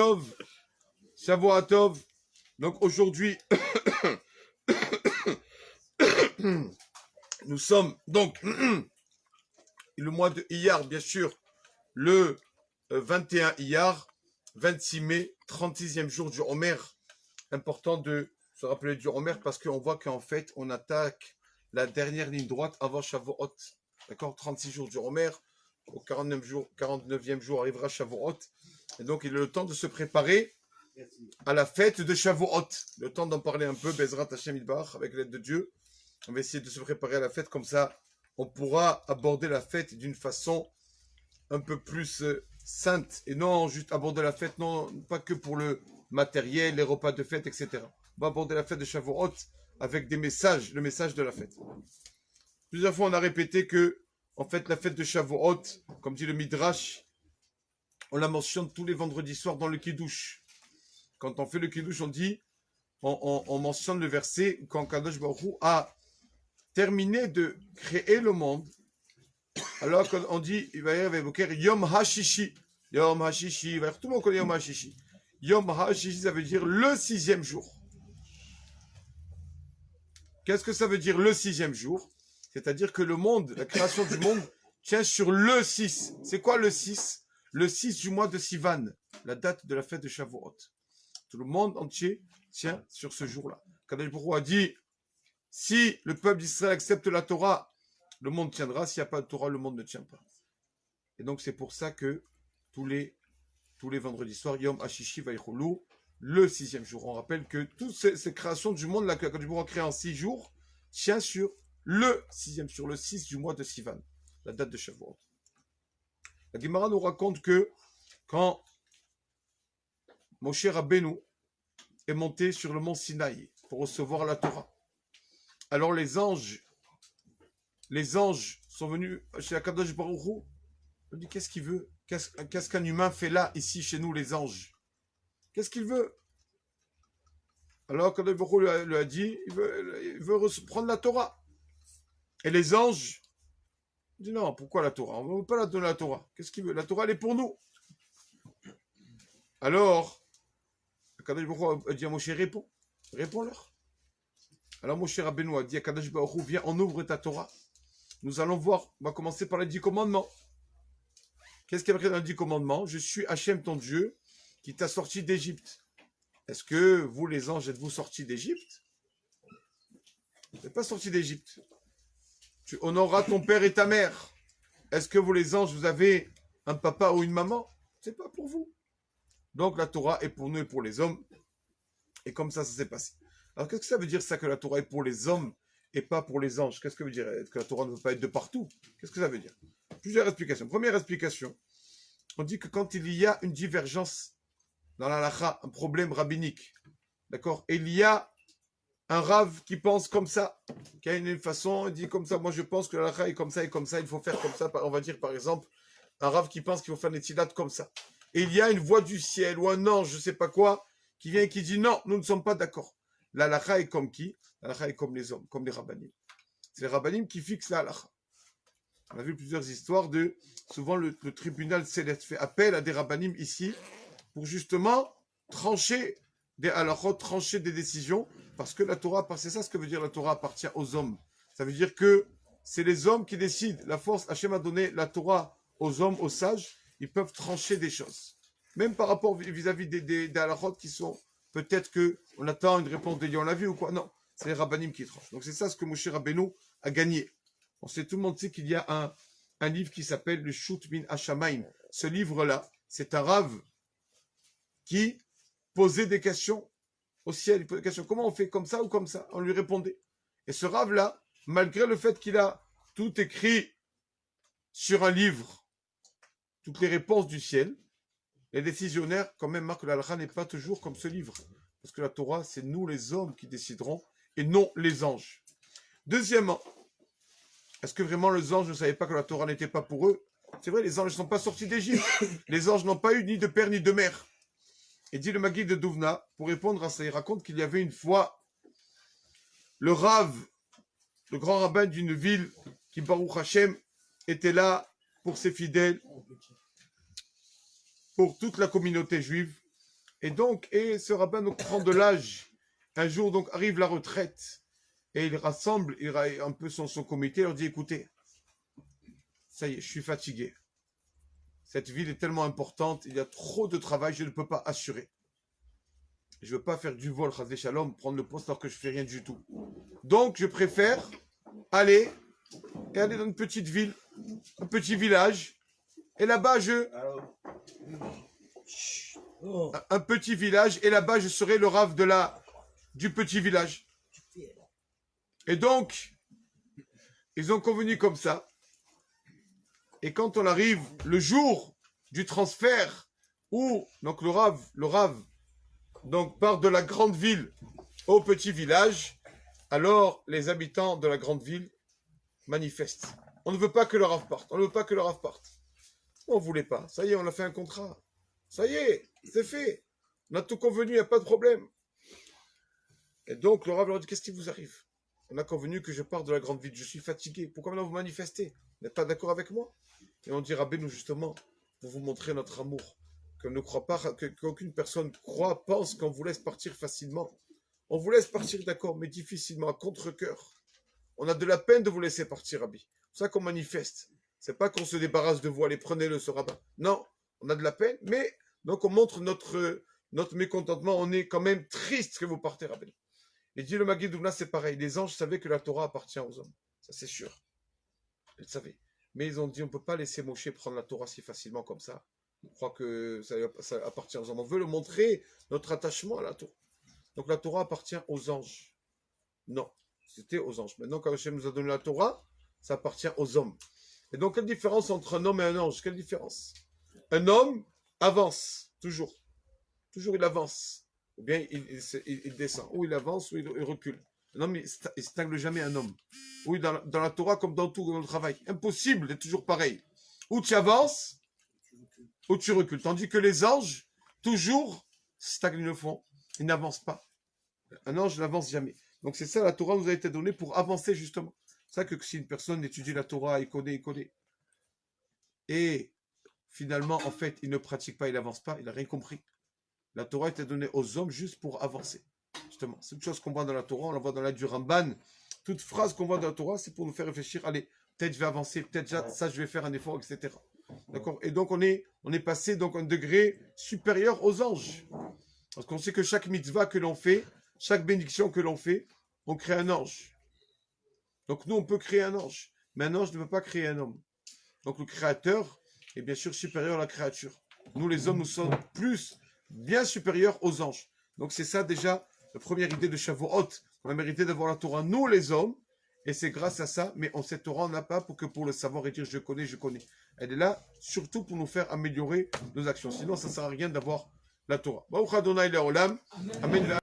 Tov, Shavua Tov. Donc aujourd'hui, nous sommes donc le mois de Iyar, bien sûr, le 21 Iyar, 26 mai, 36e jour du Homer. Important de se rappeler du Homer parce qu'on voit qu'en fait, on attaque la dernière ligne droite avant Shavuot. D'accord, 36 jours du Homer. Au 49e jour arrivera Shavuot. Et donc, il a le temps de se préparer à la fête de Shavuot. Le temps d'en parler un peu, Bezrat Hashem Idbar, avec l'aide de Dieu. On va essayer de se préparer à la fête, comme ça, on pourra aborder la fête d'une façon un peu plus sainte, et non juste aborder la fête, non pas que pour le matériel, les repas de fête, etc. On va aborder la fête de Shavuot avec des messages, le message de la fête. Plusieurs fois, on a répété que, en fait, la fête de Shavuot, comme dit le Midrash, on la mentionne tous les vendredis soirs dans le Kiddush. Quand on fait le Kiddush, on dit, on mentionne le verset quand Kadosh Baruch Hu a terminé de créer le monde. Alors quand on dit, il va y avoir Yom HaShishi. Yom HaShishi, tout le monde connaît Yom HaShishi. Yom HaShishi, ça veut dire le 6e jour. Qu'est-ce que ça veut dire le 6e jour? C'est-à-dire que le monde, la création du monde, tient sur le 6. C'est quoi le 6? Le 6 du mois de Sivan, la date de la fête de Shavuot. Tout le monde entier tient sur ce jour-là. Kadosh Baruch Hu a dit, si le peuple d'Israël accepte la Torah, le monde tiendra. S'il n'y a pas de Torah, le monde ne tient pas. Et donc, c'est pour ça que tous les vendredis soirs, Yom HaShishi Vaïcholou, le 6e jour. On rappelle que toutes ces créations du monde, là, que Kadosh Baruch Hu a créé en 6 jours, tient sur le 6e, sur le 6 du mois de Sivan, la date de Shavuot. La Gemara nous raconte que quand Moshe Rabbeinu est monté sur le mont Sinaï pour recevoir la Torah, alors les anges sont venus chez Akadosh Baruch Hu. On dit, qu'est-ce qu'il veut? Qu'est-ce qu'un humain fait là, ici, chez nous, les anges? Qu'est-ce qu'il veut? Alors Akadosh Baruch Hu lui a dit, il veut prendre la Torah. Et les anges disent, non, pourquoi la Torah? On ne veut pas la donner la Torah. Qu'est-ce qu'il veut? La Torah, elle est pour nous. Alors, Akadosh Baruch Hu a dit à Moshe, réponds-leur. Alors Moshe Rabbeinu a dit à Akadosh Baruch Hu, viens, on ouvre ta Torah. Nous allons voir, on va commencer par les 10 commandements. Qu'est-ce qu'il y a dans les 10 commandements? Je suis Hachem ton Dieu qui t'a sorti d'Égypte. Est-ce que vous, les anges, êtes-vous sortis d'Égypte? Vous n'êtes pas sortis d'Égypte. Tu honoreras ton père et ta mère. Est-ce que vous, les anges, vous avez un papa ou une maman? C'est pas pour vous. Donc la Torah est pour nous et pour les hommes. Et comme ça s'est passé. Alors qu'est-ce que ça veut dire ça, que la Torah est pour les hommes et pas pour les anges? Qu'est-ce que veut dire? Que la Torah ne veut pas être de partout? Qu'est-ce que ça veut dire? Plusieurs explications. Première explication, on dit que quand il y a une divergence dans la halakha, un problème rabbinique, d'accord, et il y a un rave qui pense comme ça, qui a une façon, il dit comme ça, moi je pense que la halakha est comme ça et comme ça, il faut faire comme ça, on va dire par exemple, un rave qui pense qu'il faut faire des tzilat comme ça. Et il y a une voix du ciel ou un ange, je sais pas quoi, qui vient et qui dit non, nous ne sommes pas d'accord. La halakha est comme qui? La halakha est comme les hommes, comme les rabbanim. C'est les rabbanim qui fixent la halakha. On a vu plusieurs histoires de, souvent le tribunal céleste fait appel à des rabbanim ici pour justement trancher des halakhot, trancher des décisions, parce que la Torah, c'est ça ce que veut dire la Torah appartient aux hommes. Ça veut dire que c'est les hommes qui décident. La force, Hachem a donné la Torah aux hommes, aux sages, ils peuvent trancher des choses. Même par rapport vis-à-vis des halakhot qui sont, peut-être qu'on attend une réponse de on l'a vu ou quoi. Non, c'est les rabbanim qui tranchent. Donc c'est ça ce que Moshe Rabbeinu a gagné. On sait, tout le monde sait qu'il y a un livre qui s'appelle le Shut Min Hashamayim. Ce livre-là, c'est un rave qui posait des questions au ciel. Il posait des questions. Comment on fait comme ça ou comme ça? On lui répondait. Et ce rave-là, malgré le fait qu'il a tout écrit sur un livre, toutes les réponses du ciel, les décisionnaires, quand même, marquent que la halakha n'est pas toujours comme ce livre. Parce que la Torah, c'est nous les hommes qui déciderons et non les anges. Deuxièmement, est-ce que vraiment les anges ne savaient pas que la Torah n'était pas pour eux? C'est vrai, les anges ne sont pas sortis d'Égypte. Les anges n'ont pas eu ni de père ni de mère. Et dit le Maguide de Douvna, pour répondre à ça, il raconte qu'il y avait une fois le Rav, le grand rabbin d'une ville qui, Baruch Hashem, était là pour ses fidèles, pour toute la communauté juive. Et donc, et ce rabbin donc, prend de l'âge. Un jour, donc, arrive la retraite. Et il rassemble un peu son comité. Il leur dit, écoutez, ça y est, je suis fatigué. Cette ville est tellement importante. Il y a trop de travail. Je ne peux pas assurer. Je ne veux pas faire du vol, Chazé Shalom, prendre le poste alors que je ne fais rien du tout. Donc, je préfère aller dans une petite ville, un petit village. Et là-bas, un petit village. Et là-bas, je serai le rave du petit village. Et donc, ils ont convenu comme ça. Et quand on arrive le jour du transfert, où donc le rave, donc part de la grande ville au petit village, alors les habitants de la grande ville manifestent. On ne veut pas que le rave parte. On ne veut pas que le rave parte. On ne voulait pas. Ça y est, on a fait un contrat. Ça y est, c'est fait. On a tout convenu, il n'y a pas de problème. Et donc le rave leur dit, qu'est-ce qui vous arrive? On a convenu que je parte de la grande ville. Je suis fatigué. Pourquoi maintenant vous manifestez? Vous n'êtes pas d'accord avec moi? Et on dit, Rabbeinu, justement, pour vous montrer notre amour, qu'on ne croit pas, qu'aucune personne pense qu'on vous laisse partir facilement. On vous laisse partir, d'accord, mais difficilement, à contre-cœur. On a de la peine de vous laisser partir, Rabbi. C'est ça qu'on manifeste. C'est pas qu'on se débarrasse de vous, allez, prenez-le, ce rabbin. Non, on a de la peine, mais donc on montre notre mécontentement. On est quand même triste que vous partez, Rabbi. Et dit le Maguid Douvna, c'est pareil. Les anges savaient que la Torah appartient aux hommes. Ça, c'est sûr. Ils le savaient. Mais ils ont dit, on ne peut pas laisser Moshe prendre la Torah si facilement comme ça. On croit que ça appartient aux hommes. On veut le montrer, notre attachement à la Torah. Donc la Torah appartient aux anges. Non, c'était aux anges. Maintenant, quand Hachem nous a donné la Torah, ça appartient aux hommes. Et donc, quelle différence entre un homme et un ange? Quelle différence? Un homme avance, toujours. Toujours il avance. Ou bien il descend. Ou il avance, ou il recule. Un homme, il ne stagne jamais un homme. Oui, dans la Torah, comme dans tout, dans le travail. Impossible d'être toujours pareil. Ou tu avances, ou tu recules. Tandis que les anges, toujours, stagnent le fond. Ils n'avancent pas. Un ange n'avance jamais. Donc c'est ça, la Torah nous a été donnée pour avancer justement. C'est ça que si une personne étudie la Torah, il connaît. Et finalement, en fait, il ne pratique pas, il n'avance pas, il n'a rien compris. La Torah était donnée aux hommes juste pour avancer. Justement, c'est une chose qu'on voit dans la Torah, on la voit dans la du Ramban. Toute phrase qu'on voit dans la Torah, c'est pour nous faire réfléchir, allez, peut-être je vais avancer, peut-être ça je vais faire un effort, etc. D'accord? Et donc on est passé donc un degré supérieur aux anges. Parce qu'on sait que chaque mitzvah que l'on fait, chaque bénédiction que l'on fait, on crée un ange. Donc nous, on peut créer un ange. Mais un ange ne peut pas créer un homme. Donc le créateur est bien sûr supérieur à la créature. Nous, les hommes, nous sommes bien supérieurs aux anges. Donc c'est ça déjà, la première idée de Shavuot. On a mérité d'avoir la Torah, nous les hommes. Et c'est grâce à ça, mais cette Torah, on n'a pas pour le savoir et dire je connais. Elle est là surtout pour nous faire améliorer nos actions. Sinon, ça ne sert à rien d'avoir la Torah. Baruch Adonai Le'olam. Amen.